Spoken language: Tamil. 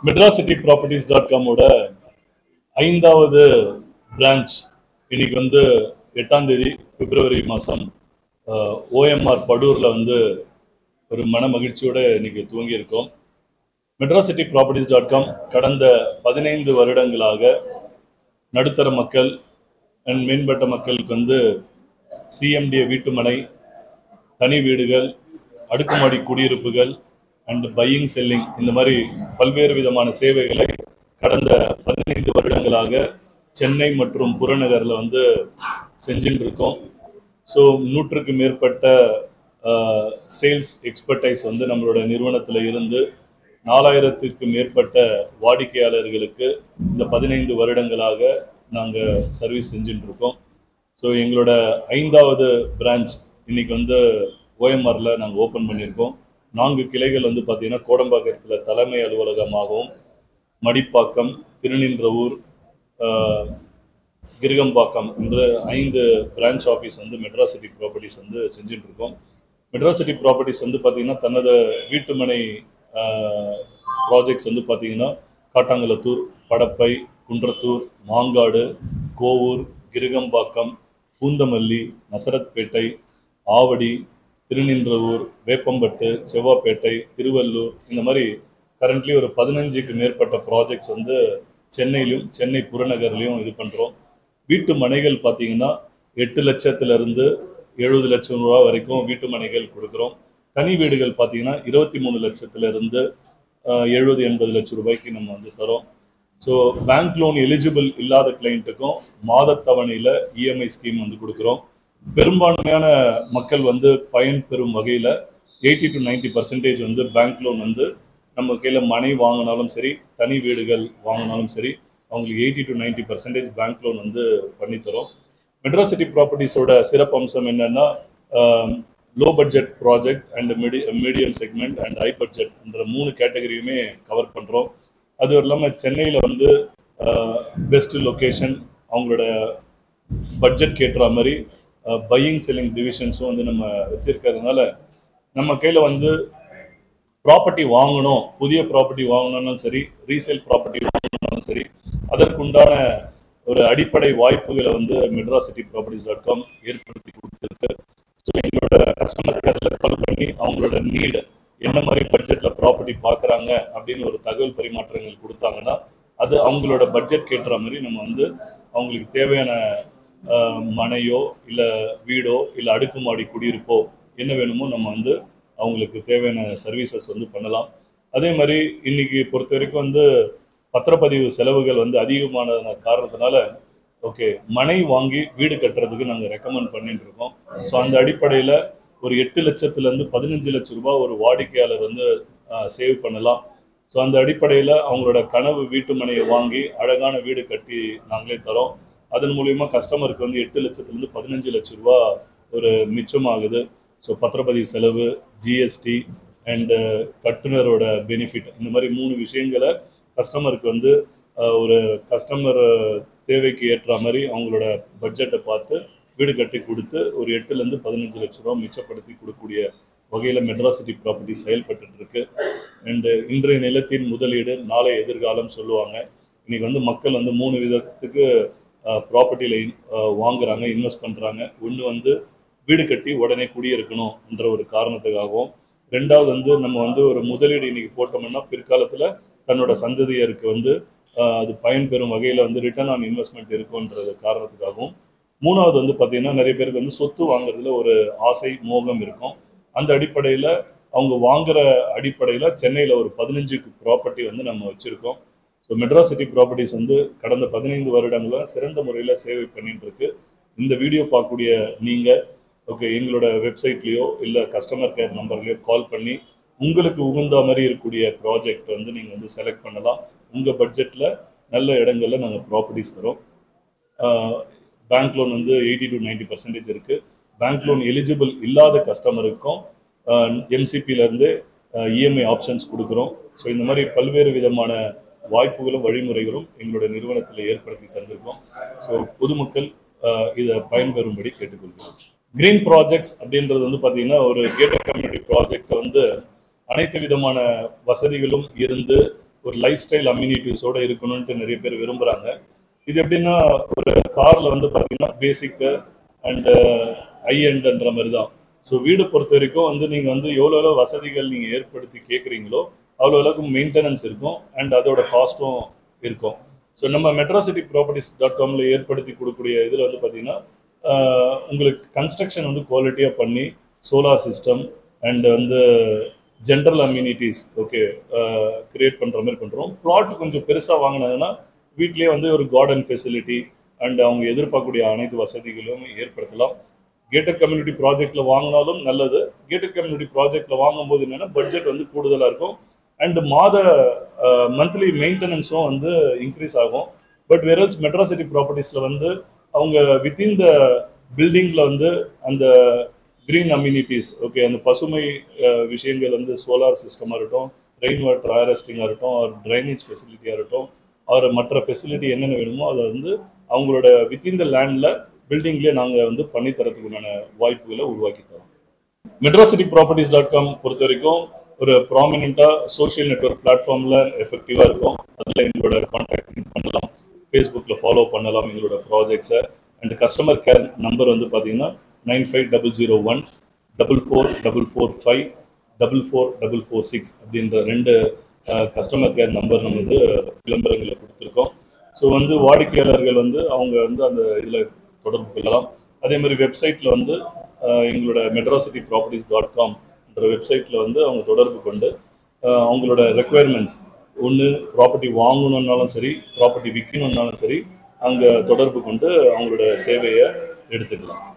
MadrasCityProperties.com ஓட 5வது பிரான்ச் இன்னைக்கு 8ஆம் தேதி பிப்ரவரி மாதம் OMR படூரில் ஒரு மன மகிழ்ச்சியோட இன்னைக்கு துவங்கி இருக்கோம். MadrasCityProperties.com கடந்த 15 வருடங்களாக நடுத்தர மக்கள் அண்ட் மேம்பட்ட மக்களுக்கு CMDA வீட்டுமனை, தனி வீடுகள், அடுக்குமாடி குடியிருப்புகள் அண்ட் பையிங் செல்லிங் இந்த மாதிரி பல்வேறு விதமான சேவைகளை கடந்த 15 வருடங்களாக சென்னை மற்றும் புறநகரில் செஞ்சுட்டு இருக்கோம். ஸோ 100க்கு மேற்பட்ட சேல்ஸ் எக்ஸ்பர்டைஸ் நம்மளோட நிறுவனத்தில் இருந்து 4000க்கு மேற்பட்ட வாடிக்கையாளர்களுக்கு இந்த 15 வருடங்களாக நாங்கள் சர்வீஸ் செஞ்சுட்டு இருக்கோம். ஸோ எங்களோட 5வது பிரான்ச் இன்னைக்கு OMRல நாங்கள் ஓப்பன் பண்ணியிருக்கோம். 4 கிளைகள் பார்த்தீங்கன்னா கோடம்பாக்கத்தில் தலைமை அலுவலகமாகவும், மடிப்பாக்கம், திருநின்றவூர், கிருகம்பாக்கம் என்ற 5 பிரான்ச் ஆஃபீஸ் மெட்ராசிட்டி ப்ராப்பர்ட்டிஸ் செஞ்சுட்டு இருக்கோம். மெட்ராசிட்டி ப்ராப்பர்ட்டிஸ் பார்த்தீங்கன்னா தனது வீட்டுமனை ப்ராஜெக்ட்ஸ் பார்த்தீங்கன்னா காட்டாங்குளத்தூர், படப்பை, குன்றத்தூர், மாங்காடு, கோவூர், கிருகம்பாக்கம், பூந்தமல்லி, நசரத்பேட்டை, ஆவடி, திருநின்றவூர், வேப்பம்பட்டு, செவ்வாப்பேட்டை, திருவள்ளூர் இந்த மாதிரி கரண்ட்லி ஒரு 15க்கு மேற்பட்ட ப்ராஜெக்ட்ஸ் சென்னையிலும் சென்னை புறநகர்லையும் இது பண்ணுறோம். வீட்டு மனைகள் பார்த்தீங்கன்னா 8 லட்சத்திலிருந்து 70 லட்சம் ரூபா வரைக்கும் வீட்டு மனைகள் கொடுக்குறோம். தனி வீடுகள் பார்த்தீங்கன்னா 23 லட்சத்திலிருந்து 70-80 லட்சம் ரூபாய்க்கு நம்ம தரோம். ஸோ பேங்க் லோன் எலிஜிபிள் இல்லாத கிளைண்ட்டுக்கும் மாதத்தவணையில் EMI ஸ்கீம் கொடுக்குறோம். பெரும்பான்மையான மக்கள் பயன்பெறும் வகையில் 80 to 90% பேங்க் லோன் நம்ம கையில் மனை வாங்கினாலும் சரி, தனி வீடுகள் வாங்கினாலும் சரி, அவங்களுக்கு 80 to 90% பேங்க் லோன் பண்ணித்தரோம். மெட்ராசிட்டி ப்ராப்பர்ட்டிஸோட சிறப்பம்சம் என்னன்னா, low budget project and medium segment and high budget என்ற 3 கேட்டகரியுமே கவர் பண்ணுறோம். அது இல்லாமல் சென்னையில் பெஸ்ட் லொக்கேஷன், அவங்களோட பட்ஜெட் கேட்டுற மாதிரி பையிங் செல்லிங் டிவிஷன்ஸும் நம்ம வச்சிருக்கிறதுனால நம்ம கையில் ப்ராப்பர்ட்டி வாங்கணும், புதிய ப்ராப்பர்ட்டி வாங்கணும்னாலும் சரி, ரீசேல் ப்ராப்பர்ட்டி வாங்கணும்னாலும் சரி, அதற்குண்டான ஒரு அடிப்படை வாய்ப்புகளை MadrasCityProperties.com ஏற்படுத்தி கொடுத்துருக்கு. ஸோ எங்களோட கஸ்டமர் கேரில் கால் பண்ணி அவங்களோட நீடு என்ன மாதிரி பட்ஜெட்டில் ப்ராப்பர்ட்டி பார்க்குறாங்க அப்படின்னு ஒரு தகவல் பரிமாற்றங்கள் கொடுத்தாங்கன்னா அது அவங்களோட பட்ஜெட் கேட்டுற மாதிரி நம்ம அவங்களுக்கு தேவையான மனையோ இல்லை வீடோ இல்லை அடுக்குமாடி குடியிருப்போ என்ன வேணுமோ நம்ம அவங்களுக்கு தேவையான சர்வீசஸ் பண்ணலாம். அதே மாதிரி இன்னைக்கு பொறுத்த வரைக்கும் பத்திரப்பதிவு செலவுகள் அதிகமான காரணத்தினால மனை வாங்கி வீடு கட்டுறதுக்கு நாங்கள் ரெக்கமெண்ட் பண்ணிட்டு இருக்கோம். ஸோ அந்த அடிப்படையில் ஒரு 8 லட்சத்துலேருந்து 15 லட்சம் ரூபாய் ஒரு வாடிக்கையாளர் சேவ் பண்ணலாம். ஸோ அந்த அடிப்படையில் அவங்களோட கனவு வீட்டு மனையை வாங்கி அழகான வீடு கட்டி நாங்களே தரோம். அதன் மூலயமா கஸ்டமருக்கு 8 லட்சத்துலேருந்து 15 லட்சம் ரூபா ஒரு மிச்சமாகுது. ஸோ பத்திரப்பதிவு செலவு, GST அண்டு கட்டுனரோட பெனிஃபிட் இந்த மாதிரி 3 விஷயங்களை கஸ்டமருக்கு ஒரு கஸ்டமர் தேவைக்கு ஏற்ற மாதிரி அவங்களோட பட்ஜெட்டை பார்த்து வீடு கட்டி கொடுத்து ஒரு 8லேருந்து 15 லட்சம் ரூபா மிச்சப்படுத்தி கொடுக்கக்கூடிய வகையில் மெட்ராசிட்டி ப்ராப்பர்ட்டி செயல்பட்டு இருக்கு. அண்டு இன்றைய நிலத்தின் முதலீடு நாளை எதிர்காலம் சொல்லுவாங்க. இன்னைக்கு மக்கள் 3 விதத்துக்கு ப்ராப்பர்ட்டியில் வாங்குறாங்க, இன்வெஸ்ட் பண்ணுறாங்க. ஒன்று வீடு கட்டி உடனே குடியிருக்கணும் என்ற ஒரு காரணத்துக்காகவும், ரெண்டாவது நம்ம ஒரு முதலீடு இன்னைக்கு போட்டோம்னா பிற்காலத்தில் தன்னோட சந்ததியருக்கு அது பயன்பெறும் வகையில் ரிட்டர்ன் ஆன் இன்வெஸ்ட்மெண்ட் இருக்கும்ன்றது காரணத்துக்காகவும், மூணாவது பார்த்தீங்கன்னா நிறைய பேருக்கு சொத்து வாங்குறதுல ஒரு ஆசை மோகம் இருக்கும். அந்த அடிப்படையில் அவங்க வாங்குற அடிப்படையில் சென்னையில் ஒரு 15 ப்ராப்பர்ட்டி நம்ம வச்சுருக்கோம். ஸோ மெட்ராசிட்டி ப்ராப்பர்ட்டிஸ் கடந்த 15 வருடங்களில் சிறந்த முறையில் சேவை பண்ணிட்டு இருக்கு. இந்த வீடியோ பார்க்கக்கூடிய நீங்கள் எங்களோட வெப்சைட்லேயோ இல்லை கஸ்டமர் கேர் நம்பர்லேயோ கால் பண்ணி உங்களுக்கு உகந்த மாதிரி இருக்கக்கூடிய ப்ராஜெக்ட் நீங்கள் செலக்ட் பண்ணலாம். உங்கள் பட்ஜெட்டில் நல்ல இடங்களில் நாங்கள் ப்ராப்பர்ட்டிஸ் தரோம். பேங்க் லோன் 80 to 90% இருக்குது. பேங்க் லோன் எலிஜிபிள் இல்லாத கஸ்டமருக்கும் MCPலேருந்து EMI ஆப்ஷன்ஸ் கொடுக்குறோம். ஸோ இந்த மாதிரி பல்வேறு விதமான வாய்ப்புகளும் வழிமுறைகளும் எங்களோட நிறுவனத்தில் ஏற்படுத்தி தந்திருக்கோம். ஸோ பொதுமக்கள் இதை பயன்பெறும்படி கேட்டுக்கொள்கிறோம். கிரீன் ப்ராஜெக்ட்ஸ் அப்படின்றது பார்த்தீங்கன்னா ஒரு கேட்டட் கம்யூனிட்டி ப்ராஜெக்ட் அனைத்து விதமான வசதிகளும் இருந்து ஒரு லைஃப் ஸ்டைல் அம்யூனிட்டிஸோட இருக்கணும்ட்டு நிறைய பேர் விரும்புகிறாங்க. இது எப்படின்னா, ஒரு காரில் வந்து பார்த்தீங்கன்னா பேசிக்கு அண்டு ஹை எண்டுன்ற மாதிரி தான். ஸோ வீடு பொறுத்த வரைக்கும் வந்து நீங்கள் வந்து எவ்வளோ வசதிகள் நீங்கள் ஏற்படுத்தி கேட்குறீங்களோ அவ்வளோ அளவுக்கு மெயின்டெனன்ஸ் இருக்கும் அண்ட் அதோட காஸ்ட்டும் இருக்கும். ஸோ நம்ம metrocityproperties.comல ஏற்படுத்தி கொடுக்கக்கூடிய இதில் வந்து பார்த்தீங்கன்னா உங்களுக்கு கன்ஸ்ட்ரக்ஷன் வந்து குவாலிட்டியாக பண்ணி சோலார் சிஸ்டம் அண்ட் வந்து ஜென்ரல் அம்யூனிட்டிஸ் ஓகே கிரியேட் பண்ணுற மாதிரி பண்ணுறோம். ப்ளாட் கொஞ்சம் பெருசாக வாங்கினாங்கன்னா வீட்லேயே வந்து ஒரு கார்டன் ஃபெசிலிட்டி அண்ட் அவங்க எதிர்பார்க்கக்கூடிய அனைத்து வசதிகளும் ஏற்படுத்தலாம். கேட்டட் கம்யூனிட்டி ப்ராஜெக்டில் வாங்கினாலும் நல்லது. கேட்டட் கம்யூனிட்டி ப்ராஜெக்டில் வாங்கும்போது என்னென்னா பட்ஜெட் வந்து கூடுதலாக இருக்கும் அண்ட் மந்த்லி மெயின்டெனன்ஸும் வந்து இன்க்ரீஸ் ஆகும். பட் வெரல்ஸ் மெட்ராசிட்டி ப்ராப்பர்ட்டிஸில் வந்து அவங்க வித்தின் த பில்டிங்கில் வந்து அந்த கிரீன் அம்யூனிட்டிஸ் ஓகே அந்த பசுமை விஷயங்கள் வந்து சோலார் சிஸ்டமாக இருக்கட்டும், ரெயின் வாட்டர் ஹார்வெஸ்டிங்காக இருக்கட்டும், ஒரு ட்ரைனேஜ் ஃபெசிலிட்டியாக இருக்கட்டும், அவர் மற்ற ஃபெசிலிட்டி என்னென்ன வேணுமோ அதை வந்து அவங்களோட வித்தின் த லேண்டில் பில்டிங்லேயே நாங்கள் வந்து பண்ணித்தரத்துக்குண்டான வாய்ப்புகளை உருவாக்கி தரோம். metrocityproperties.com பொறுத்த வரைக்கும் ஒரு ப்ராமினெண்ட்டாக சோஷியல் நெட்வொர்க் பிளாட்ஃபார்மில் எஃபெக்டிவாக இருக்கும். அதில் எங்களோட கான்டாக்ட் பண்ணலாம், ஃபேஸ்புக்கில் ஃபாலோ பண்ணலாம் எங்களோட ப்ராஜெக்ட்ஸை. அண்ட் கஸ்டமர் கேர் நம்பர் வந்து பார்த்தீங்கன்னா 95001444454446 அப்படின்ற 2 கஸ்டமர் கேர் நம்பர் நம்ம வந்து விளம்பரங்களை கொடுத்துருக்கோம். ஸோ வந்து வாடிக்கையாளர்கள் வந்து அவங்க வந்து அந்த இதில் தொடர்பு கொள்ளலாம். அதே மாதிரி வெப்சைட்டில் வந்து எங்களோட metrocityproperties.com வெப்சைட்டில் வந்து அவங்க தொடர்பு கொண்டு அவங்களோட ரெக்குயர்மெண்ட்ஸ் ஒன்று ப்ராப்பர்ட்டி வாங்கணுன்னாலும் சரி, ப்ராப்பர்ட்டி விற்கணுன்னாலும் சரி, அங்கே தொடர்பு கொண்டு அவங்களோட சேவையை எடுத்துக்கலாம்.